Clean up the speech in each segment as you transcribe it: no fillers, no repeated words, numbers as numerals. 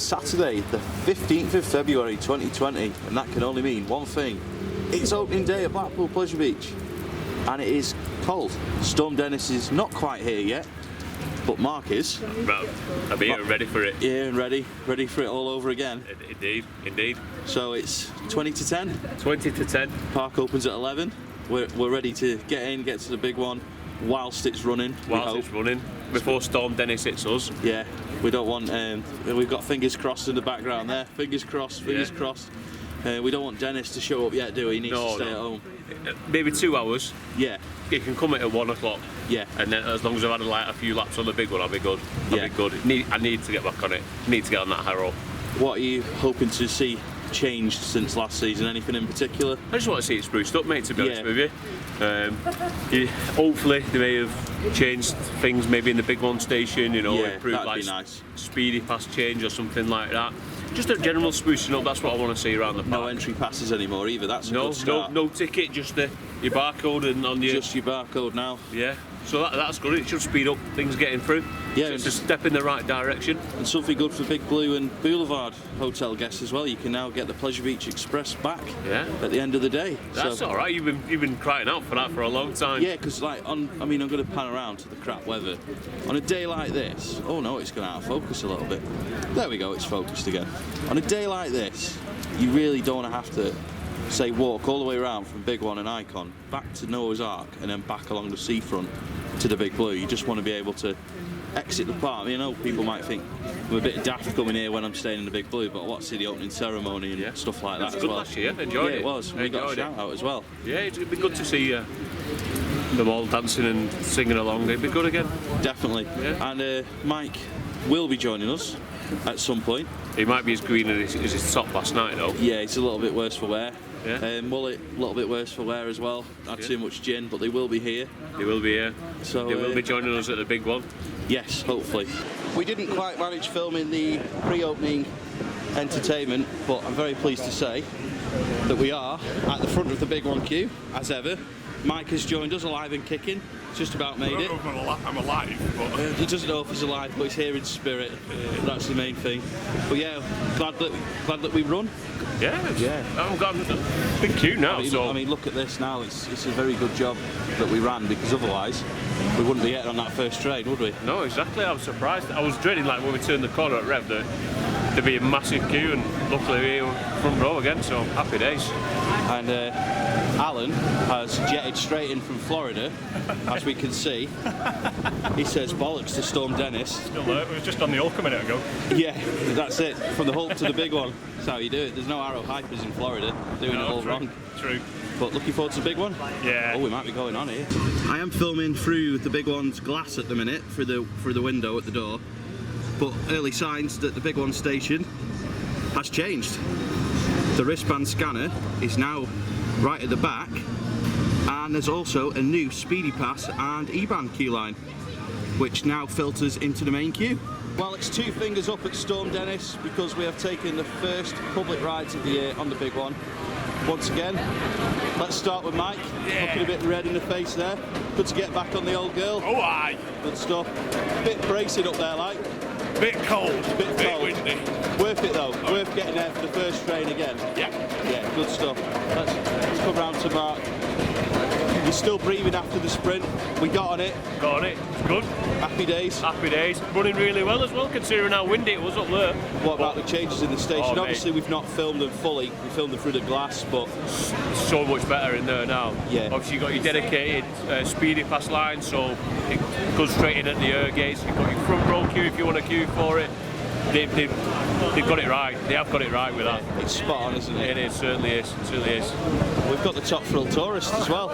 Saturday, the 15th of February 2020, and that can only mean one thing. It's opening day at Blackpool Pleasure Beach, and it is cold. Storm Dennis is not quite here yet, but Mark is. Well, I'm here and ready for it. Yeah, and ready for it all over again. Indeed, indeed. So it's 20 to 10. 20 to 10. Park opens at 11. We're ready to get in, get to the big one, whilst it's running. Whilst it's running, before Storm Dennis hits us. Yeah, we don't want. We've got fingers crossed in the background there. Fingers crossed. Fingers crossed. We don't want Dennis to show up yet, do we? He needs to stay at home. Maybe 2 hours. Yeah. He can come at 1 o'clock. Yeah. And then as long as I've had like a few laps on the big one, I'll be good. I'll be good. I need to get back on it. Need to get on that Harrow. What are you hoping to see changed since last season? Anything in particular? I just want to see it spruced up, mate, to be honest with you. Hopefully they may have changed things maybe in the big one station, you know, improved like speedy pass change or something like that. Just a general sprucing up, that's what I want to see around the park. No entry passes anymore either, that's a good start. No ticket, just your barcode and on your... Just your barcode now. Yeah, so that's good, it should speed up things getting through. Yeah, so it's a step in the right direction. And something good for Big Blue and Boulevard hotel guests as well. You can now get the Pleasure Beach Express back at the end of the day. That's all right, you've been crying out for that for a long time. Yeah, because like I'm going to pan around to the crap weather. On a day like this, oh no, it's going out of focus a little bit. There we go, it's focused again. On a day like this, you really don't want to have to, say, walk all the way around from Big One and Icon, back to Noah's Ark, and then back along the seafront to the Big Blue. You just want to be able to exit the park. You know, people might think I'm a bit daft coming here when I'm staying in the Big Blue, but I want to see the opening ceremony and stuff like that as well. Last year, enjoyed it. It was. We got a shout out as well. Yeah, it'd be good to see them all dancing and singing along. It'd be good again. Definitely. Yeah. And Mike will be joining us at some point. He might be as green as his top last night though. Yeah, it's a little bit worse for wear. Yeah. Mullet, a little bit worse for wear as well. Had too much gin, but they will be here. They will be here. So they will be joining us at the big one. Yes, hopefully. We didn't quite manage filming the pre-opening entertainment, but I'm very pleased to say that we are at the front of the big one queue, as ever. Mike has joined us alive and kicking. Just about made it. I'm alive, but he doesn't know if he's alive, but he's here in spirit. That's the main thing. But yeah, glad that we run. Yeah. I've got a big queue now. I mean, look at this now. It's a very good job that we ran, because otherwise we wouldn't be getting on that first train, would we? No, exactly. I was surprised. I was dreading, like when we turned the corner at Rev, that there'd be a massive queue, and luckily we're here front row again. So happy days. And Alan has jetted straight in from Florida, as we can see. He says bollocks to Storm Dennis. Still there, it was just on the Hulk a minute ago. Yeah, that's it, from the Hulk to the big one. That's how you do it. There's no arrow hypers in Florida, doing it all wrong. True. But looking forward to the big one? Yeah. Oh, we might be going on here. I am filming through the big one's glass at the minute, through the window at the door. But early signs that the big one station has changed. The wristband scanner is now right at the back, and there's also a new Speedy Pass and E-band queue line, which now filters into the main queue. Well, it's 2 fingers up at Storm Dennis, because we have taken the first public rides of the year on the big one. Once again, let's start with Mike. Looking a bit red in the face there. Good to get back on the old girl. Oh aye. Good stuff. Bit bracing up there, like. Bit cold. Bit cold. Windy. Worth it though. Worth getting there for the first train again. Yeah. Yeah, good stuff. Let's come round to Mark. You're still breathing after the sprint. We got on it. Got on it. It's good. Happy days. Happy days. Running really well as well, considering how windy it was up there. What about the changes in the station? Obviously, we've not filmed them fully. We filmed them through the glass, but so much better in there now. Yeah. Obviously, you've got your dedicated Speedy Pass line, so it goes straight in at the air gates. You've got your front row queue if you want to queue for it. They've got it right. They have got it right with that. It's spot on, isn't it? It is, certainly is. It certainly is. We've got the top frill tourist as well.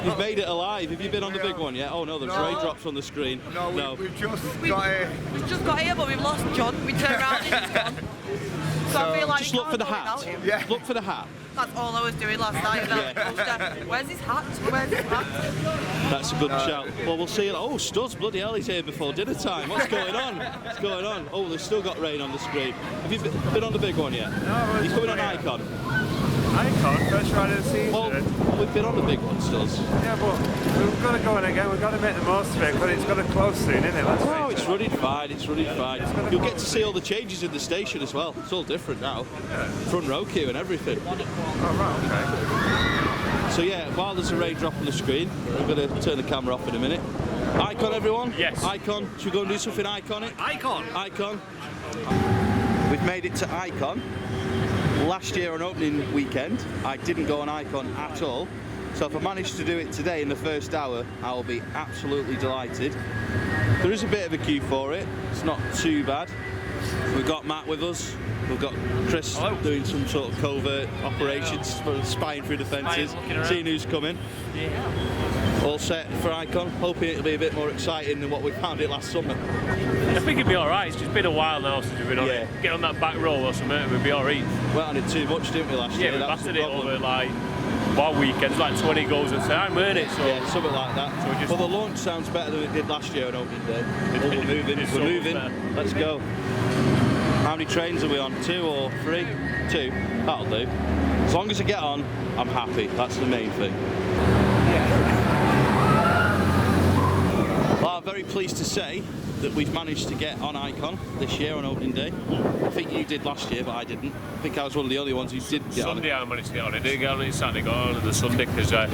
You've made it alive. Have you been on the big one yet? Oh no, there's raindrops on the screen. No. We've just got here. We've just got here, but we've lost John. We turned around and he's gone. So I feel like just look for the hat. Yeah. Look for the hat. That's all I was doing last night. Where's his hat? Where's his hat? That's a good shout. Well, we'll see. Oh, Studs, bloody hell, he's here before dinner time. What's going on? What's going on? Oh, they've still got rain on the screen. Have you been on the big one yet? No, he's coming on Icon. Icon, first ride of the season. Well, we've been on the big ones, does. Yeah, but we've got to go in again. We've got to make the most of it because it's going to close soon, isn't it? No, it's running fine. It's running fine. You'll get to see all the changes in the station as well. It's all different now. Front row queue and everything. Oh, right, okay. So yeah, while there's a raindrop on the screen, we're going to turn the camera off in a minute. Icon, everyone? Yes. Icon. Should we go and do something iconic? Icon. Icon. We've made it to Icon. Last year on opening weekend, I didn't go on Icon at all. So if I manage to do it today in the first hour, I will be absolutely delighted. There is a bit of a queue for it. It's not too bad. We've got Matt with us. We've got Chris doing some sort of covert operations, spying through the fences, seeing who's coming. Yeah. All set for Icon. Hoping it'll be a bit more exciting than what we found it last summer. I think it'd be alright. It's just been a while now since we've been on it. Get on that back row or something, we'd be alright. Went on it too much, didn't we, last year? Yeah, we battered it over like one weekend. It's like 20 goals a time, weren't it? So yeah, something like that. So well, the launch sounds better than it did last year on opening day. We're moving. We're moving. Let's go. How many trains are we on? 2 or 3? 2. That'll do. As long as I get on, I'm happy. That's the main thing. Well, I'm very pleased to say that we've managed to get on Icon this year on opening day. I think you did last year, but I didn't. I think I was one of the only ones who didn't get on it. Sunday I managed to get on it. Didn't get on it Saturday, got on it the Sunday because I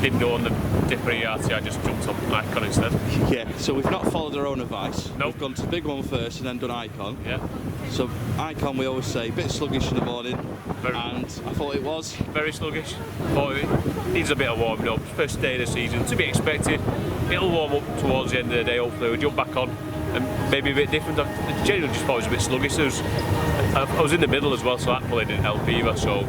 didn't go on the Dipper ERT, I just jumped on Icon instead. Yeah, so we've not followed our own advice. Nope. We've gone to the big one first and then done Icon. Yeah. So Icon, we always say, a bit sluggish in the morning, and I thought it was. Very sluggish. Thought it needs a bit of warming up. First day of the season, to be expected. It'll warm up towards the end of the day, hopefully we'll jump back on and maybe a bit different. I genuinely just thought it was a bit sluggish. I was in the middle as well, so that probably didn't help either. So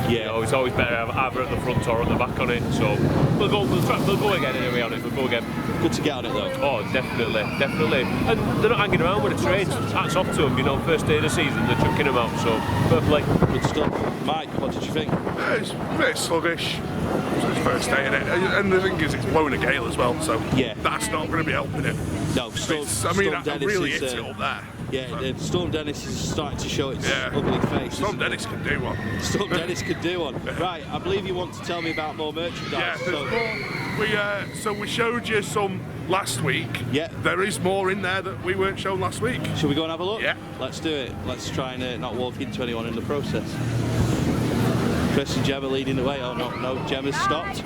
yeah, you know, it's always better to have either at the front or at the back on it. So we'll go again anyway on it. We'll go again. Good to get on it though. Oh, definitely. And they're not hanging around with the trains. Hats off to them. You know, first day of the season, they're chucking them out. So fair play. Good stuff. Mike, what did you think? It's a bit sluggish. It's his first day in it, and the thing is, it's blowing a gale as well. So yeah, that's not going to be helping it. No, I really hit it up there. Yeah, Storm Dennis is starting to show its ugly face. Storm Dennis can do one. Storm Dennis can do one. Right, I believe you want to tell me about more merchandise. Yeah, so we showed you some last week. Yeah. There is more in there that we weren't shown last week. Shall we go and have a look? Yeah. Let's do it. Let's try and not walk into anyone in the process. Chris and Gemma leading the way. Oh no, Gemma's stopped.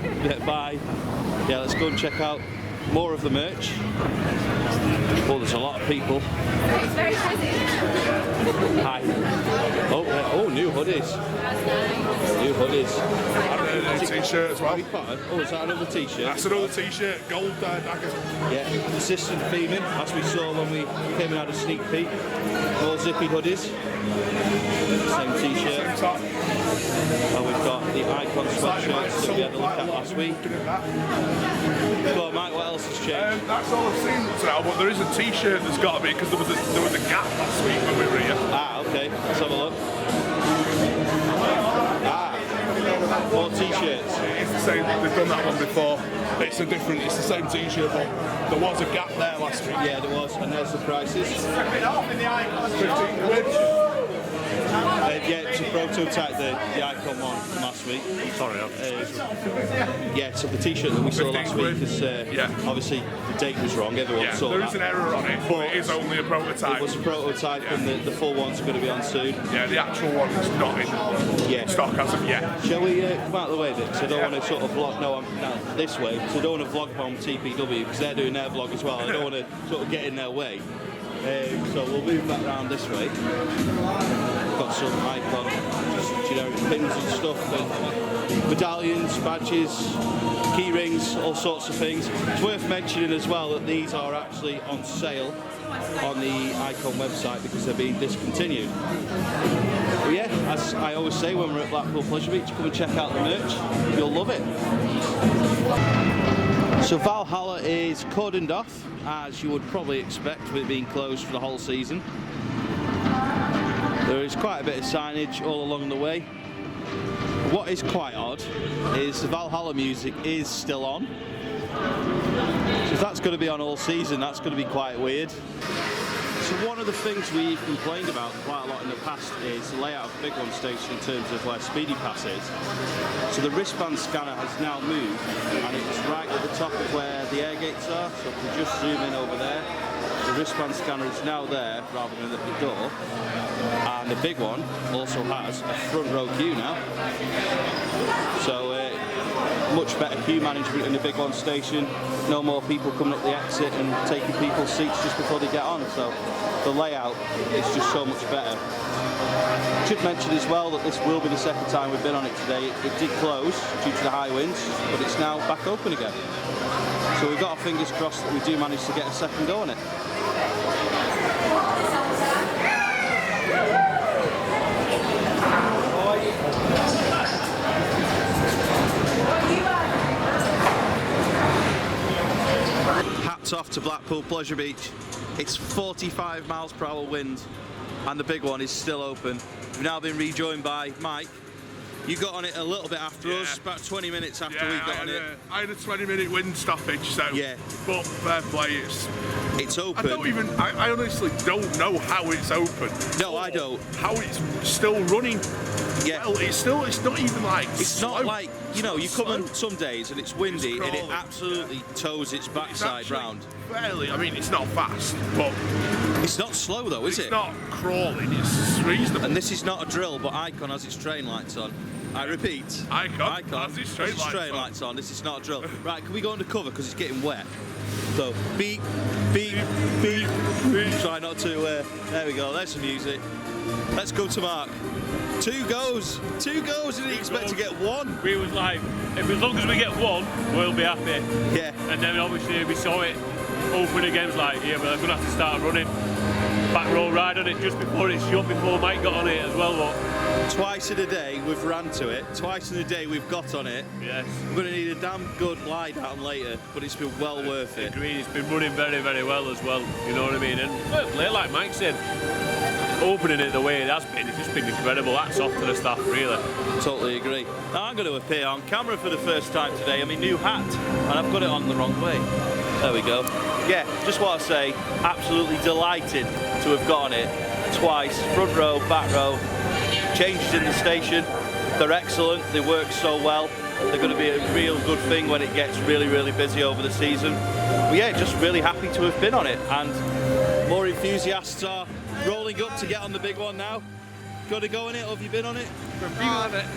Bye. Yeah, let's go and check out more of the merch. Oh, there's a lot of people. It's very busy. Hi. Oh, new hoodies. New hoodies. And a t-shirt as well. Oh, is that another t-shirt? That's another t-shirt, gold daggers. Yeah, consistent theming, as we saw when we came and had a sneak peek. More zippy hoodies. Same t-shirt. And we've got the Icon sweatshirts that we had a look at last week. So, Mike, what else has changed? That's all I've seen now, but there is a t-shirt that's got to be, because there was a gap last week when we were here. Ah, okay. Let's have a look. Ah, more t-shirts. It's the same, they've done that one before. It's the same t-shirt, but there was a gap there last week. Yeah, there was, and there's the prices. 15 quid. Yeah, it's a prototype, the Icon one from last week. Sorry, yeah, so the t-shirt that we saw last week is obviously the date was wrong. Everyone saw that. There is an error on it, but it is only a prototype. It was a prototype, and the full one's going to be on soon. Yeah, the actual one is not in stock as of yet. Shall we come out of the way then? So I don't want to sort of vlog. No, I'm this way. So I don't want to vlog on TPW because they're doing their vlog as well. I don't want to sort of get in their way. So we'll move back around this way. We've got some Icon, just generic pins and stuff, and medallions, badges, key rings, all sorts of things. It's worth mentioning as well that these are actually on sale on the Icon website because they're being discontinued. But yeah, as I always say when we're at Blackpool Pleasure Beach, come and check out the merch. You'll love it. So Valhalla is cordoned off, as you would probably expect with it being closed for the whole season. There is quite a bit of signage all along the way. What is quite odd is the Valhalla music is still on. So if that's going to be on all season, that's going to be quite weird. So one of the things we've complained about quite a lot in the past is the layout of the big one station in terms of where Speedy Pass is. So the wristband scanner has now moved, and it's right at the top of where the air gates are. So if we just zoom in over there, the wristband scanner is now there rather than at the door. And the big one also has a front row queue now. So much better queue management in the big one station. No more people coming up the exit and taking people's seats just before they get on. So the layout is just so much better. Should mention as well that this will be the second time we've been on it today. It did close due to the high winds, but it's now back open again. So we've got our fingers crossed that we do manage to get a second go on it. Hats off to Blackpool Pleasure Beach. It's 45 miles per hour wind and the big one is still open. We've now been rejoined by Mike. You got on it a little bit after us, about 20 minutes after we got on it. I had a 20-minute wind stoppage, so but fair play, it's open. I honestly don't know how it's open. No, I don't. How it's still running. Yeah. Well, it's not even like it's slow. Not like, you know, you come on some days and it's windy and it absolutely tows its backside round. Fairly, I mean, it's not fast, but it's not slow though, is it? It's not crawling, it's reasonable. And this is not a drill, but Icon has its train lights on. I repeat, Icon has its train lights on. This is not a drill. Right, can we go undercover because it's getting wet? So beep, beep, beep, beep. Try not to. There we go. There's some music. Let's go to Mark. Two goes. Didn't expect to get one. We was like, if as long as we get one, we'll be happy. Yeah. And then obviously we saw it open again. It was like, yeah, we're gonna have to start running. Back row ride on it just before it shut, before Mike got on it as well. But twice in a day we've ran to it. Twice in a day we've got on it. Yes. We're going to need a damn good lie down later, but it's been well worth it. Agreed. It's been running very, very well as well. You know what I mean? And like Mike said, opening it the way it has been, it's just been incredible. Hats off to the staff, really. Totally agree. Now I'm going to appear on camera for the first time today in my new hat, and I've got it on the wrong way. There we go. Yeah, just want to say, absolutely delighted to have got on it twice, front row, back row. Changes in the station, they're excellent, they work so well. They're going to be a real good thing when it gets really, really busy over the season. But yeah, just really happy to have been on it, and more enthusiasts are rolling up to get on the big one now. Got to go on it, or have you been on it?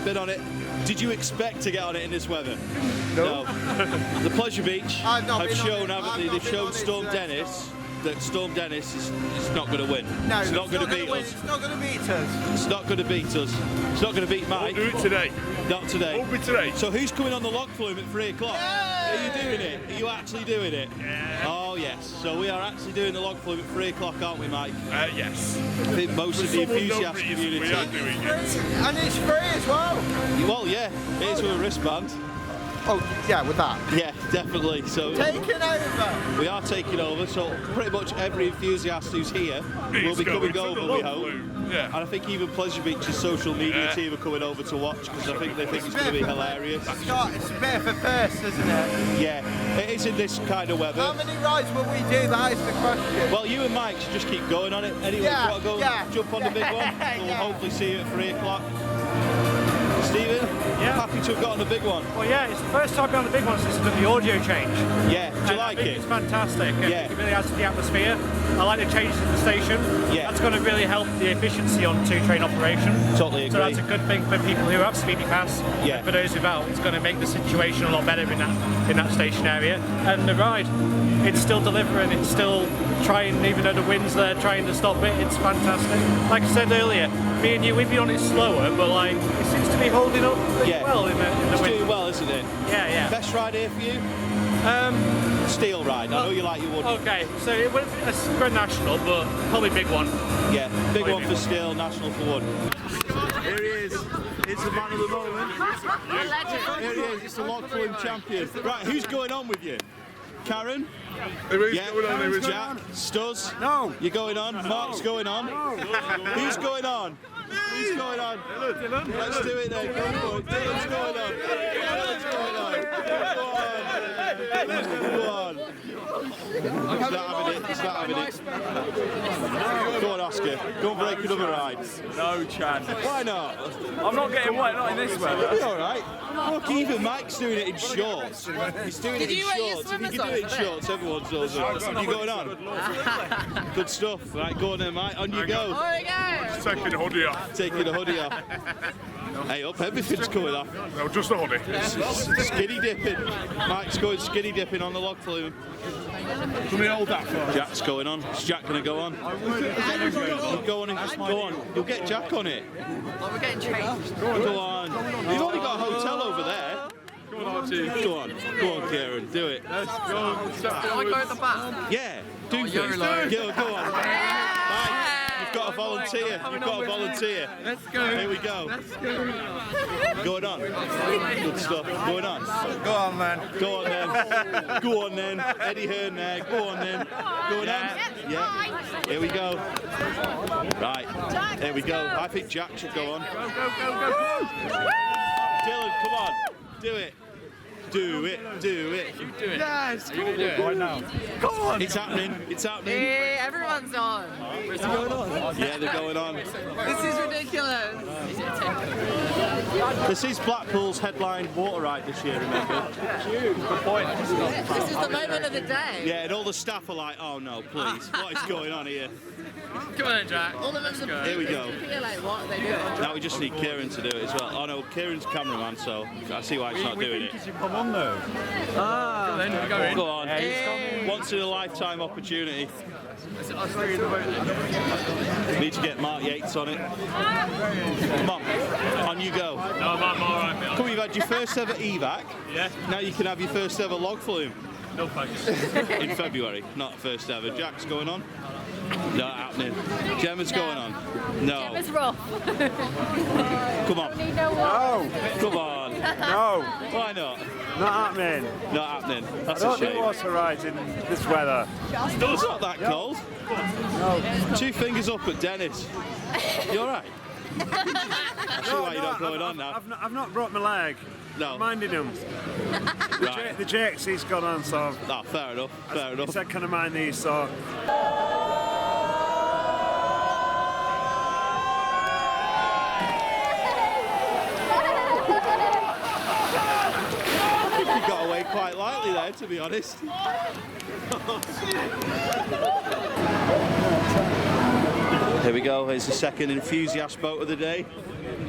Been on it. Did you expect to get on it in this weather? No. The Pleasure Beach have shown, haven't they? They've shown Storm Dennis that Storm Dennis is not going to win. No, it's not going to beat us. It's not going to beat us. It's not going to beat us. It's not going to beat Mike. Won't do it today. Not today. Won't be today. So who's coming on the Log Flume at 3 o'clock? Yay! Are you doing it? Are you actually doing it? Yeah. Oh yes. So we are actually doing the Log Flume at 3 o'clock, aren't we, Mike? Yes. I think most of the enthusiast community. We are doing it. And it's free as well. Well, yeah, it is with a wristband. Oh, yeah, with that. Yeah, definitely. So Taking over. we are taking over. So pretty much every enthusiast who's here will be coming over, we hope. Yeah. And I think even Pleasure Beach's social media team are coming over to watch because I think they think it's going to be hilarious. It's a bit of a first, isn't it? Yeah, it is in this kind of weather. How many rides will we do? That is the question. Well, you and Mike should just keep going on it. Anyway, Yeah, you want to go jump on the big one? We'll hopefully see you at 3 o'clock. Stephen, happy to have got on the big one. Well, yeah, it's the first time I've been on the big one since I've done the audio change. Yeah, do you like it? It's fantastic. Yeah. It really adds to the atmosphere. I like the changes in the station. Yeah. That's going to really help the efficiency on two-train operation. Totally agree. So that's a good thing for people who have Speedy Pass. Yeah. For those without, it's going to make the situation a lot better in that station area. And the ride, it's still delivering. It's still trying, even though the wind's there, trying to stop it. It's fantastic. Like I said earlier, me and you, we've been on it slower, but like it seems to be holding up pretty well in the it's wind. doing well, isn't it? Yeah. Best ride here for you? Steel ride. I know you like your wood. Okay, so it wouldn't be a national, but probably big one. Yeah, big one for steel, national for wood. Here he is. It's the man of the moment. Here he is. It's the Log Flume champion. Right, who's going on with you? Karen? Jack? Stuz? No. You're going on? Mark's going on? No. Who's going on? Who's going on? Dylan. Let's do it then. Go for it. Dylan's going on. Dylan's going on. Go on. Go on. He's not having it. He's not having it. Go on, Oscar. Go and break another ride. No chance. Why not? I'm not getting wet, not in this weather. It'll be alright. Look, even Mike's doing it in shorts. He's doing it in shorts. If you can do it in shorts, everyone does it. You going on? Good stuff. Right, go on then, Mike. On you go. Just taking the hoodie off. Taking the hoodie off. Hey, up, everything's coming off. No, just the hoodie. Skinny dipping. Mike's going skinny dipping on the Log Flume. Can we hold that for? Jack's going on. Is Jack going to go on? Go on and go on. You'll get Jack on it. Oh, we're getting changed. Go on. You've only got a hotel over there. Go on, Kieran. Do it. Let's go. Do I go at the back? Yeah. Do things. Go on. Mike, you've got a volunteer. You've got a volunteer. Let's go. Here we go. Let's go. Going on. Good stuff. Going on. Go on, man. Go on then. Go on then. Eddie Hearn there. Go on then. Going on. Yeah. Here we go. Right. There we go. I think Jack should go on. Go. Dylan, come on. Do it. Do it. Do it. Yes. You're going to do it right now. Come on. It's happening. It's happening. Hey, everyone's on. Where's it going on? Yeah, they're going on. This is ridiculous. This is Blackpool's headline water ride this year, remember? Good point. This is the moment of the day. Yeah, and all the staff are like, oh no, please, what is going on here? Come on, Jack. All of us are Here we go. like, what are they doing? Now we just need Kieran to do it as well. Oh no, Kieran's cameraman, so I see why he's not doing it. Come on, though. Go on. Once in a lifetime opportunity. Need to get Mark Yates on it. Come on you go. No, I'm alright, mate. Come, you've had your first ever evac. Yeah. Now you can have your first ever Log Flume. No thanks. In February, not first ever. Jack's going on. Not happening. Gemma's going on. No. Gemma's rough. Come on. No, Come on. no, Why not? not happening. Not happening. That's I a don't do shame. water rides in this weather. It's not that cold. No. 2 fingers up at Dennis. You alright? I see why you're not going on now. I've not brought my leg. No. I'm minding him. Right. The JXC's gone on, so Oh, fair enough. Fair he enough. said, can I mind these? So You got away quite lightly there, to be honest. Here we go. Here's the second enthusiast boat of the day.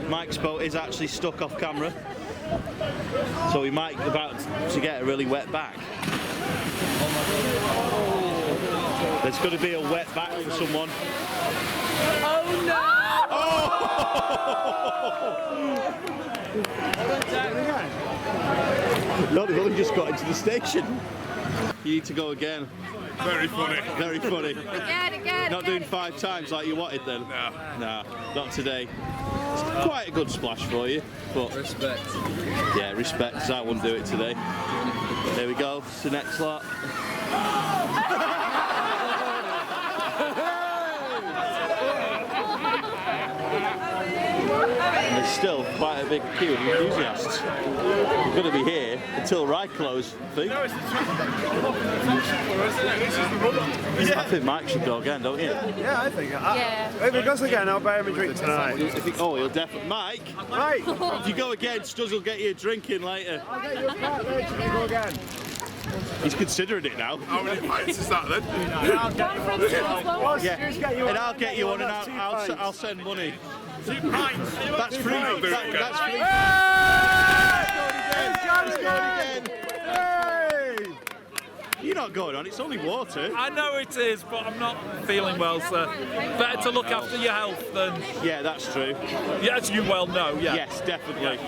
Mike's boat is actually stuck off camera, so we might be about to get a really wet back. There's going to be a wet back for someone. Oh no! No, they've only just got into the station. You need to go again. Very funny. Very funny. Again. Not doing 5 times like you wanted then? No. Nah, not today. It's quite a good splash for you, but... Respect. Yeah, respect, 'cause I wouldn't do it today. There we go, it's the next lap. And there's still quite a big queue of enthusiasts. We're going to be here until ride close, I think. I think Mike should go again, don't you? yeah, I think. Yeah. If he goes again, I'll buy him a drink tonight. Oh, he'll definitely. Mike, Right. if you go again, Stuz will get you a drink in later. I'll get you a cart later if you go again. He's considering it now. How many pints is that then? Yeah, and I'll get you one, and I'll send money. That's free. That's free. He's going again. You're not going on. It's only water. I know it is, but I'm not feeling well, sir. Better to look after your health than... Yeah, that's true. Yeah, as you well know, yeah. Yes, definitely.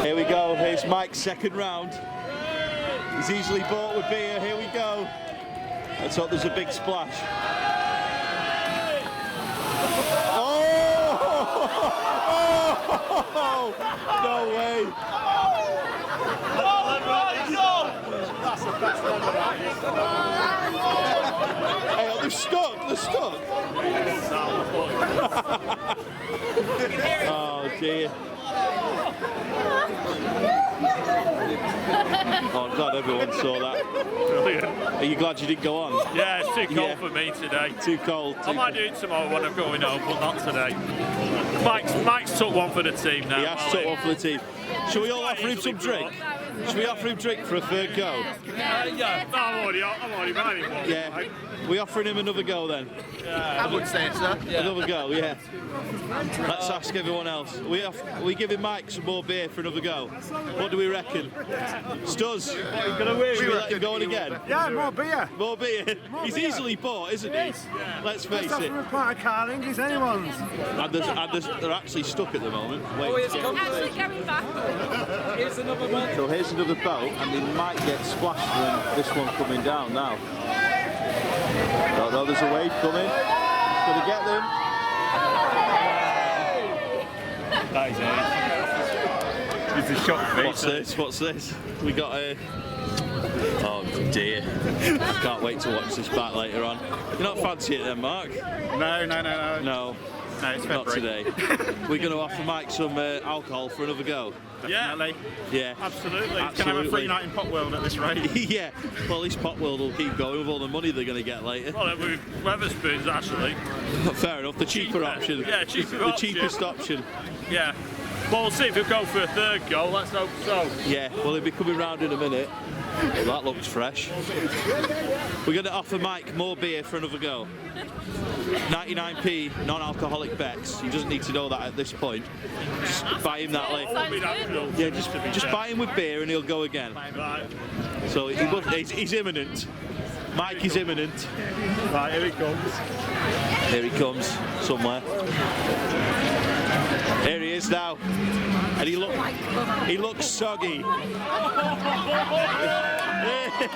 Here we go, here's Mike's second round. He's easily bought with beer, here we go. Let's hope there's a big splash. Oh! No way! Hey, oh, they're stuck. They're stuck. Oh dear. Oh, I'm glad everyone saw that. Brilliant. Are you glad you didn't go on? Yeah, it's too cold for me today. Too cold. I might do it tomorrow when I'm going home, but not today. Mike's took one for the team now. He has took one for the team. Shall we all offer him some drink? Should we offer him drink for a third go? Yeah. No, I'm already running one. Yeah. We offering him another go then? I would say so. Another go, yeah. Let's ask everyone else. We giving Mike some more beer for another go. What do we reckon? Stuz, should we let him go on again? Yeah, more beer. More beer. He's beer. easily bought, isn't he? Let's face Just it. offer a pint of Carling, it's anyone's. And they're actually stuck at the moment. Actually going back. Here's another one. So here's another boat, and they might get splashed from this one coming down now. Don't know, there's a wave coming. It's going to get them. That is it. It's a shock face. What's this? What's this? We got a... Oh dear. I can't wait to watch this back later on. You're not fancy it then, Mark? No. No. No, it's Not February. today. We're going to offer Mike some alcohol for another go. Definitely. Yeah. Absolutely. Can I have a Absolutely. free night in Pot World at this rate? Yeah. Well, at least Pot World will keep going with all the money they're going to get later. Well, with Weatherspoons, actually. Fair enough. The cheaper option. Yeah, cheaper The option. cheapest option. Yeah. Well, we'll see if he'll go for a third goal. Let's hope so. Yeah. Well, he'll be coming round in a minute. Well, that looks fresh. We're going to offer Mike more beer for another go. 99p non-alcoholic Becks. He doesn't need to know that at this point. Just buy him that later. Yeah, just buy him with beer and he'll go again. Right. So he's imminent. Mike is imminent. Right, here he comes. Here he comes somewhere. Here he is now, and he looks soggy.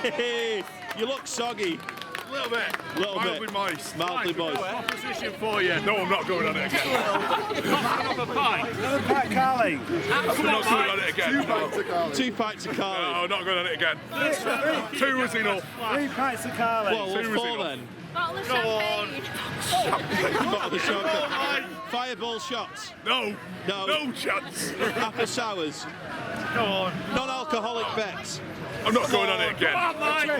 Hey, you look soggy. A little bit. Mildly moist. Mildly moist. Position for you. No, I'm not going on it again. Another pint. Another pint of Carling. I'm not going on it again. 2 pints of Carling. No, not going on it again. 2 was enough. 3 pints of Carling. Well, Two was 4 enough. then. Bottle of champagne. Bottle of champagne. Fireball shots. No. No. No chance. Apple sours. Go on. Non-alcoholic Becks. I'm not going on it again. Go on, Mike. I'm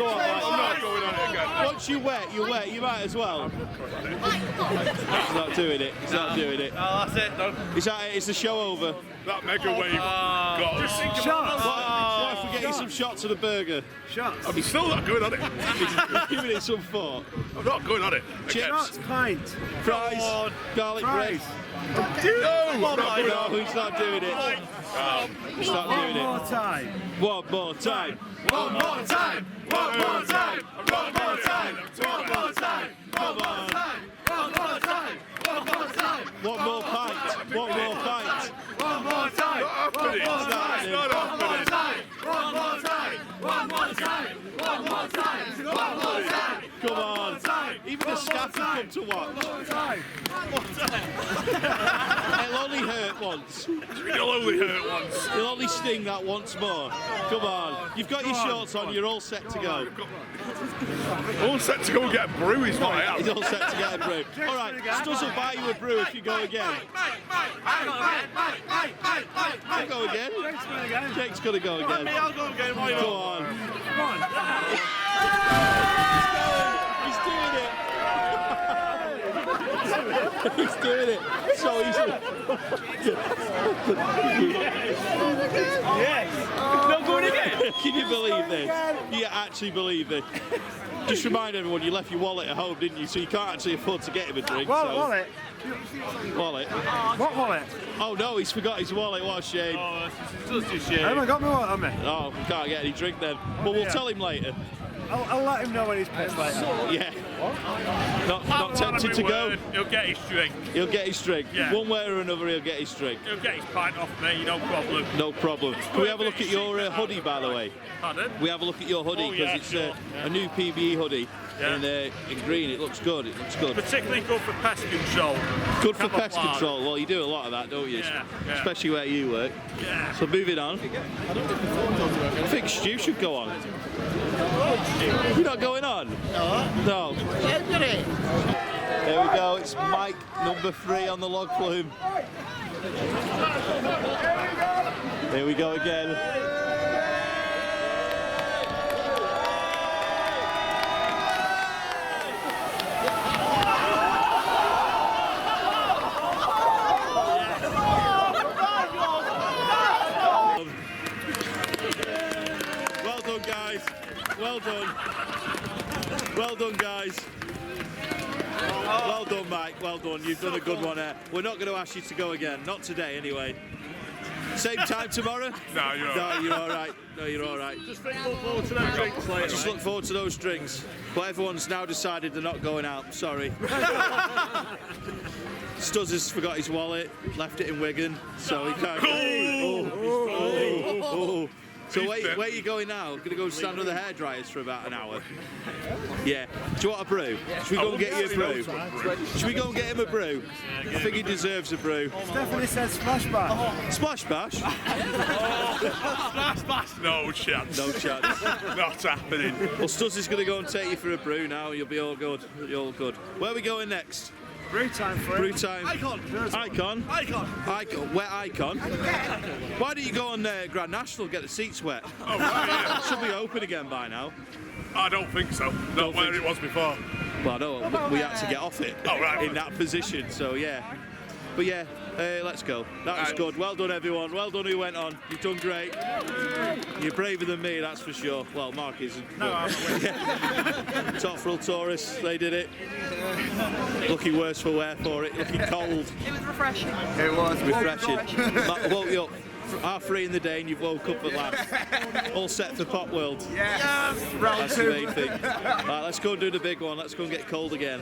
not going on it again. Once you wet, you wet. You might as well. He's not doing it. He's not doing it. Oh, that's it. Done. Is that it? Is the show over? That mega wave. God. Shots. What if we get you some shots of the burger? Shots. I'm still not going on it. Giving it some thought. I'm not going on it. Again. Shots, pint. Fries, garlic bread. Fries. No, I'm not going on No, he's not doing it. He's not doing One it. more time. One more time. One more time. One more time. One more time. One more time. Come on. One more time. One more time. One more pint. One more pint. One more time. Not happening. It's not happening. One more time. One more time. One more time. One more time. Come on. Even the staff have come to watch. It'll only hurt once. It'll only hurt once. It'll only sting that once more. Come on. You've got your shorts on. You're all set to go. All set to go get a brew is what I am. He's all set to get a brew. All right. Stuz will buy you a brew if you go again. I'll go again. Jake's going to go again. I'll go again. Why Go on. He's doing it. He's doing it. So easily. Yes. No going again. Can you believe this? Can you actually believe this? Just remind everyone you left your wallet at home, didn't you? So you can't actually afford to get him a drink. Wallet. Wallet. What wallet? Oh no, he's forgot his wallet. What a shame. Oh, it's just a shame. I haven't got my wallet on me. Oh, we can't get any drink then. Well, we'll tell him later. I'll let him know when he's pissed later. Yeah. Not tempted to go? Word, he'll get his drink. He'll get his drink. Yeah. One way or another, he'll get his drink. He'll get his pint off me, no problem. No problem. Can we have a look at your hoodie, by the way? Pardon? We have a look at your hoodie because yeah, it's sure. a new PBE hoodie Yeah. in green. It looks good. It looks good. Particularly good for pest control. Good for pest Camouflage. control. Well, you do a lot of that, don't you? Yeah, yeah. Especially where you work. Yeah. So moving on. I think Stu should go on. You're not going on? No. There we go. It's Mike number 3 on the Log Flume. Here we go again. Well done, guys. Well done. Well done, guys. Well done, Mike. Well done. You've done a good one there. We're not going to ask you to go again. Not today, anyway. Same time tomorrow? No, you're all right. No, you're all right. No, you're all right. Just look forward to them drinks later. Just look forward to those drinks. But everyone's now decided they're not going out. Sorry. Stuz has forgot his wallet, left it in Wigan, so he can't. Oh. So where are you going now? Going to go and stand with the hairdryers for about an hour? Yeah. Do you want a brew? Should we go and get you a brew? Should we go and get him a brew? I think he deserves a brew. Stephanie said splash bash. Splash bash? Splash bash. No chance. No chance. Not happening. Well, Stuz is going to go and take you for a brew now. You'll be all good. You're all good. Where are we going next? Brew time for Brew time. Icon. Icon. Icon. Where Icon? Why don't you go on Grand National, get the seats wet? Oh, right, yeah. Should be open again by now. I don't think so. Not where it was before. Well, no, we had to get off it Oh, right. in that position, so yeah. But yeah, let's go. That was good. Well done, everyone. Well done who went on. You've done great. You're braver than me, that's for sure. Well, Mark isn't. But, Top Frill Taurus, they did it. Looking worse for wear for it. Looking cold. It was refreshing. It was. Refreshing. Matt woke you up 3:30 in the day and you've woke up at last. All set for Pop World. Yes. Round That's the 2. main thing. Right, let's go and do the big one. Let's go and get cold again.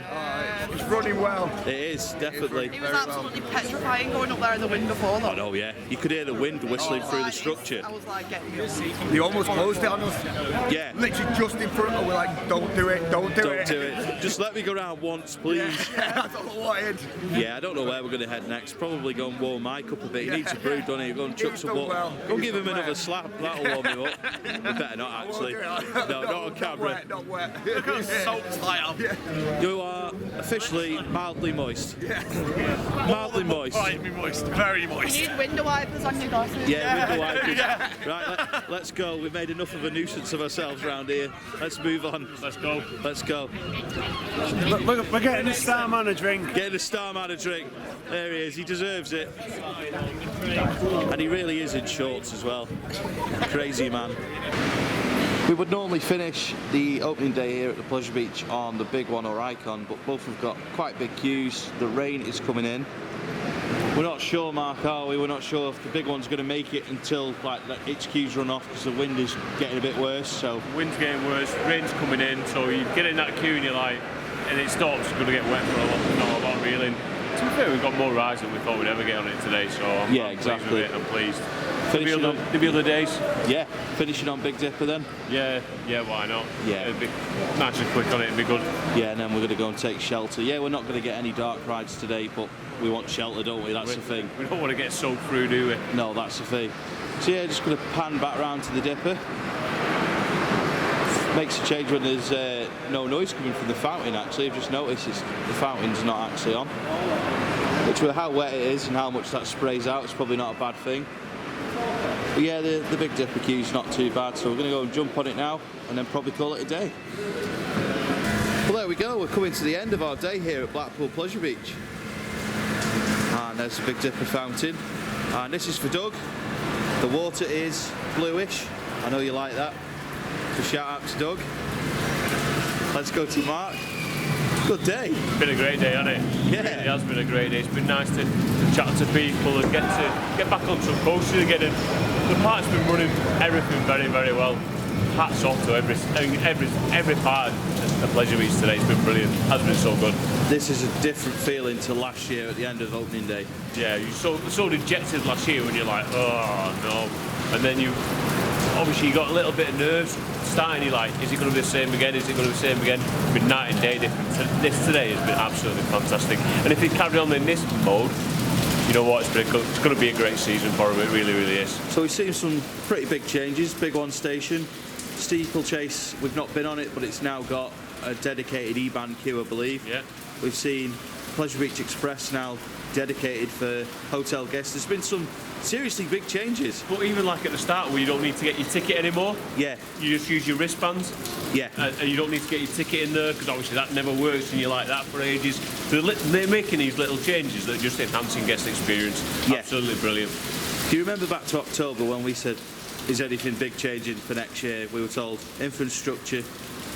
It's running well. It is, definitely. It was absolutely petrifying going up there in the wind before though. Oh no, yeah. You could hear the wind whistling through the structure. I was like getting me. They almost closed it on us. Yeah. Literally just in front of. We're like, don't do it, don't do Don't it. do it. Just let me go round once, please. Yeah, that's all I wanted. Yeah, I don't know where we're going to head next. Probably go and warm Mike up a bit. He needs a brew, doesn't he? Go and chuck He's some done water. well. Go and He's give him done another well. slap. That'll warm him up. We better not, actually. No, not on camera. Not wet. Look how soaked I am. You are officially mildly moist. Mildly moist. Slightly moist. Very moist. You need window wipers on your glasses. Yeah, window wipers. Right, let's go. We've made enough of a nuisance of ourselves around here. Let's move on. Let's go. Let's go. Look, we're getting a star man a drink. Getting a star man a drink. There he is. He deserves it. And he really is in shorts as well. Crazy man. We would normally finish the opening day here at the Pleasure Beach on the big one or Icon, but both have got quite big queues. The rain is coming in. We're not sure, Mark, are we? We're not sure if the big one's going to make it until like its queues run off because the wind is getting a bit worse. So Wind's getting worse, rain's coming in, so you get in that queue and you're like, and it stops, you're going to get wet for a lot of reeling. To be fair, we've got more rides than we thought we'd ever get on it today, so I'm exactly. pleased with it. I'm pleased. Finishing There'll be other days. Yeah, finishing on Big Dipper then. Yeah, why not? Yeah. It'd be nice and quick on it, it'd be good. Yeah, and then we're going to go and take shelter. Yeah, we're not going to get any dark rides today, but we want shelter, don't we? That's the thing. We don't want to get soaked through, do we? No, that's the thing. So yeah, just going to pan back round to the Dipper. Makes a change when there's no noise coming from the fountain, actually. I've just noticed the fountain's not actually on. Which, with how wet it is and how much that sprays out, it's probably not a bad thing. But yeah, the Big Dipper queue's not too bad, so we're going to go and jump on it now and then probably call it a day. Well, there we go. We're coming to the end of our day here at Blackpool Pleasure Beach. And there's the Big Dipper fountain. And this is for Doug. The water is bluish. I know you like that. So shout out to Doug. Let's go to Mark. Good day. It's been a great day, hasn't it? Yeah. It really has been a great day. It's been nice to chat to people and get back on some coasters again. And the park's been running everything very, very well. hats off to every part of the Pleasure Beach today. It's been brilliant. Has been so good. This is a different feeling to last year at the end of opening day. Yeah, you so dejected last year when you're like, oh no, and then obviously you got a little bit of nerves starting. You're like, is it going to be the same again? Is it going to be the same again? It's been night and day difference. This today has been absolutely fantastic. And if it carried on in this mode, you know what, it's going to be a great season for him. It really, really is. So we've seen some pretty big changes. Big One station, steeplechase. We've not been on it, but it's now got a dedicated E-band queue, I believe. Yeah. We've seen Pleasure Beach Express now dedicated for hotel guests. There's been some seriously big changes. But even like at the start where you don't need to get your ticket anymore. Yeah. You just use your wristbands. Yeah. And you don't need to get your ticket in there because obviously that never works and you're like that for ages. So they're making these little changes that are just enhancing guest experience. Yeah. Absolutely brilliant. Do you remember back to October when we said, is anything big changing for next year? We were told infrastructure,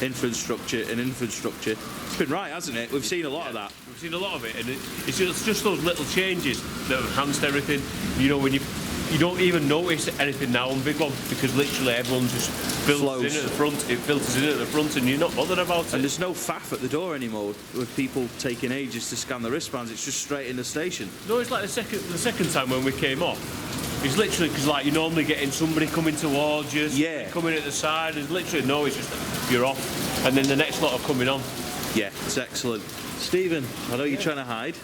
infrastructure and infrastructure. It's been right, hasn't it? We've seen a lot of that. We've seen a lot of it, and it's just those little changes that have enhanced everything. You know, when you don't even notice anything now on Big One because literally everyone just filters in at the front. It filters in at the front, and you're not bothered about it. And there's no faff at the door anymore with people taking ages to scan the wristbands. It's just straight in the station. No, it's like the second time when we came off. It's literally because like you're normally getting somebody coming towards you, coming at the side, and literally no, it's just you're off, and then the next lot are coming on. Yeah, it's excellent. Stephen, I know you're trying to hide.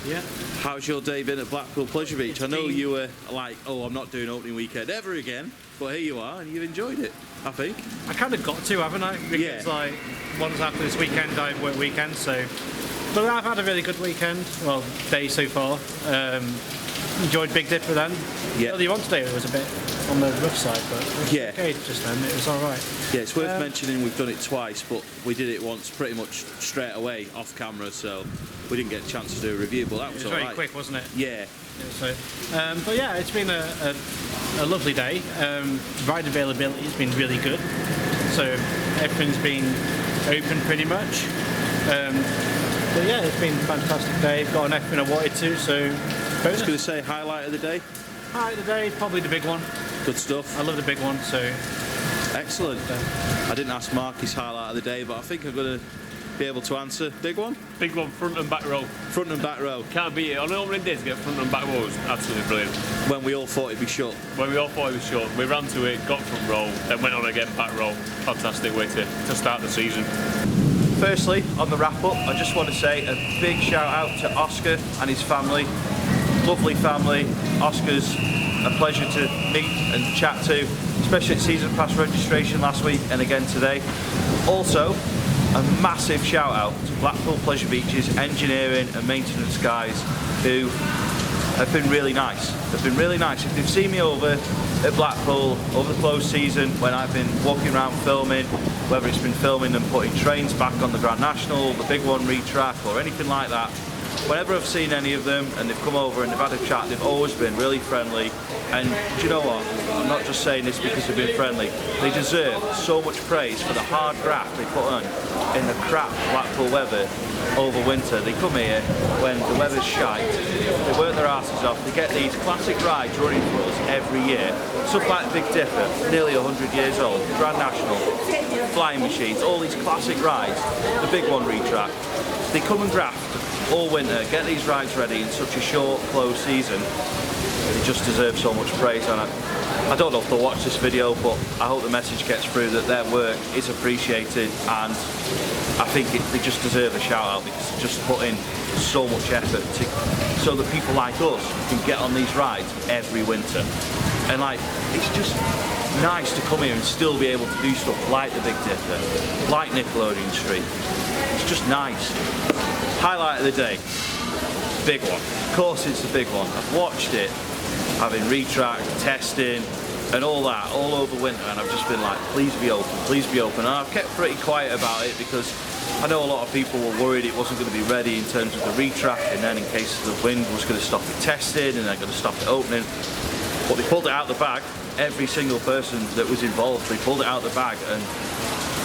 Yeah. How's your day been at Blackpool Pleasure Beach? I know you were like, oh, I'm not doing opening weekend ever again, but here you are, and you've enjoyed it, I think. I kind of got to, haven't I? Because like, once after this weekend, I work weekends, so. But I've had a really good weekend, well, day so far. Enjoyed Big Dipper then. Yeah. Earlier on today it was a bit on the rough side, but it was okay just then, it was alright. Yeah, it's worth mentioning we've done it twice, but we did it once pretty much straight away off camera, so we didn't get a chance to do a review, but that was alright. It was very quick, wasn't it? Yeah. So, but yeah, it's been a lovely day. Ride availability has been really good, so everything's been open pretty much. But yeah, it's been a fantastic day. Got on everything I wanted to, so. I was going to say highlight of the day. Highlight of the day, probably the Big One. Good stuff. I love the Big One, so. Excellent. I didn't ask Mark his highlight of the day, but I think I'm going to be able to answer. Big One? Big One, front and back row. Front and back row. Can't beat it. On an opening day to get front and back row was absolutely brilliant. When we all thought it'd be shut. When we all thought it was shut, we ran to it, got front row, then went on again back row. Fantastic way to start the season. Firstly, on the wrap up, I just want to say a big shout out to Oscar and his family. Lovely family. Oscar's a pleasure to meet and chat to, especially at season pass registration last week and again today. Also, a massive shout out to Blackpool Pleasure Beach's engineering and maintenance guys who have been really nice. They've been really nice. If they've seen me over at Blackpool over the closed season when I've been walking around filming, whether it's been filming and putting trains back on the Grand National, the Big One retrack or anything like that, whenever I've seen any of them and they've come over and they've had a chat, they've always been really friendly. And do you know what? I'm not just saying this because they've been friendly. They deserve so much praise for the hard graft they put on in the crap Blackpool weather over winter. They come here when the weather's shite, they work their asses off, they get these classic rides running for us every year. Stuff like Big Dipper, nearly 100 years old, Grand National, Flying Machines, all these classic rides, the Big One retrack. They come and graft all winter, get these rides ready in such a short, closed season. They just deserve so much praise, and I don't know if they'll watch this video, but I hope the message gets through that their work is appreciated, and I think they just deserve a shout out because they just put in so much effort so that people like us can get on these rides every winter. And like, it's just nice to come here and still be able to do stuff like the Big Dipper, like Nickelodeon Street. It's just nice. Highlight of the day, Big One. Of course it's the Big One. I've watched it, having retrack, testing, and all that, all over winter, and I've just been like, please be open, please be open. And I've kept pretty quiet about it because I know a lot of people were worried it wasn't going to be ready in terms of the retrack, and then in case the wind was going to stop it testing, and they're going to stop it opening. But they pulled it out of the bag. Every single person that was involved, they pulled it out of the bag, and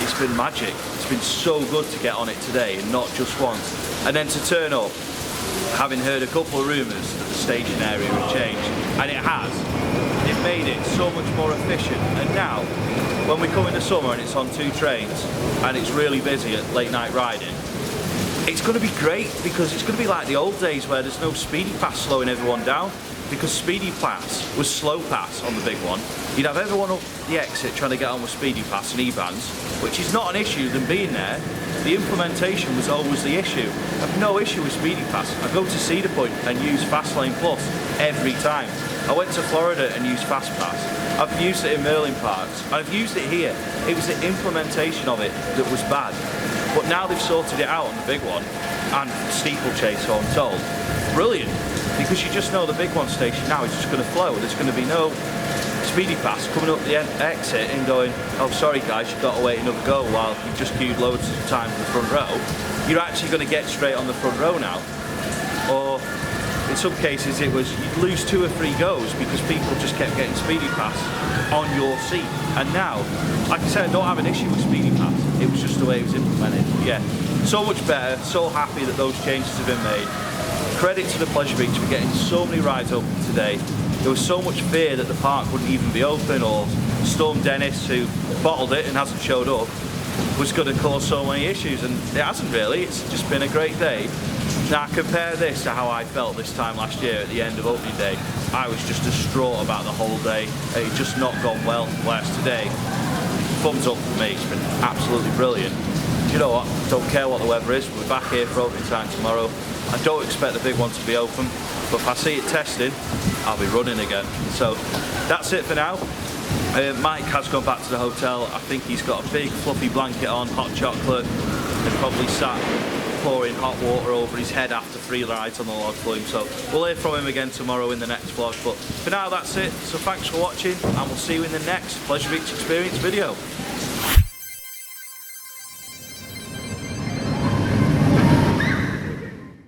it's been magic. It's been so good to get on it today, and not just once. And then to turn up, having heard a couple of rumours that the station area would change, and it has. It they've made it so much more efficient. And now, when we come in the summer and it's on 2 trains and it's really busy at late night riding, it's going to be great because it's going to be like the old days where there's no speedy pass slowing everyone down. Because speedy pass was slow pass on the big one. You'd have everyone up the exit trying to get on with speedy pass and E-bands, which is not an issue them being there. The implementation was always the issue. I have no issue with speedy pass. I go to Cedar Point and use Fastlane Plus every time. I went to Florida and used Fast Pass. I've used it in Merlin Parks. I've used it here. It was the implementation of it that was bad. But now they've sorted it out on the big one and steeplechase, so I'm told. Brilliant. Because you just know the big one station now is just going to flow. There's going to be no speedy pass coming up the exit and going, oh sorry guys, you've got to wait another go while you've just queued loads of time for the front row. You're actually going to get straight on the front row now. Or in some cases it was you'd lose 2 or 3 goes because people just kept getting speedy pass on your seat. And now, like I said, I don't have an issue with speedy pass. It was just the way it was implemented. Yeah, so much better. So happy that those changes have been made. Credit to the Pleasure Beach for getting so many rides open today. There was so much fear that the park wouldn't even be open, or Storm Dennis, who bottled it and hasn't showed up, was going to cause so many issues, and it hasn't really. It's just been a great day. Now compare this to how I felt this time last year at the end of opening day. I was just distraught about the whole day. It had just not gone well, whereas today, thumbs up for me. It's been absolutely brilliant. Do you know what? Don't care what the weather is. We're back here for opening time tomorrow. I don't expect the big one to be open, but if I see it testing, I'll be running again. So that's it for now. Mike has gone back to the hotel. I think he's got a big fluffy blanket on, hot chocolate, and probably sat pouring hot water over his head after 3 rides on the Log Flume. So we'll hear from him again tomorrow in the next vlog. But for now, that's it. So thanks for watching, and we'll see you in the next Pleasure Beach Experience video.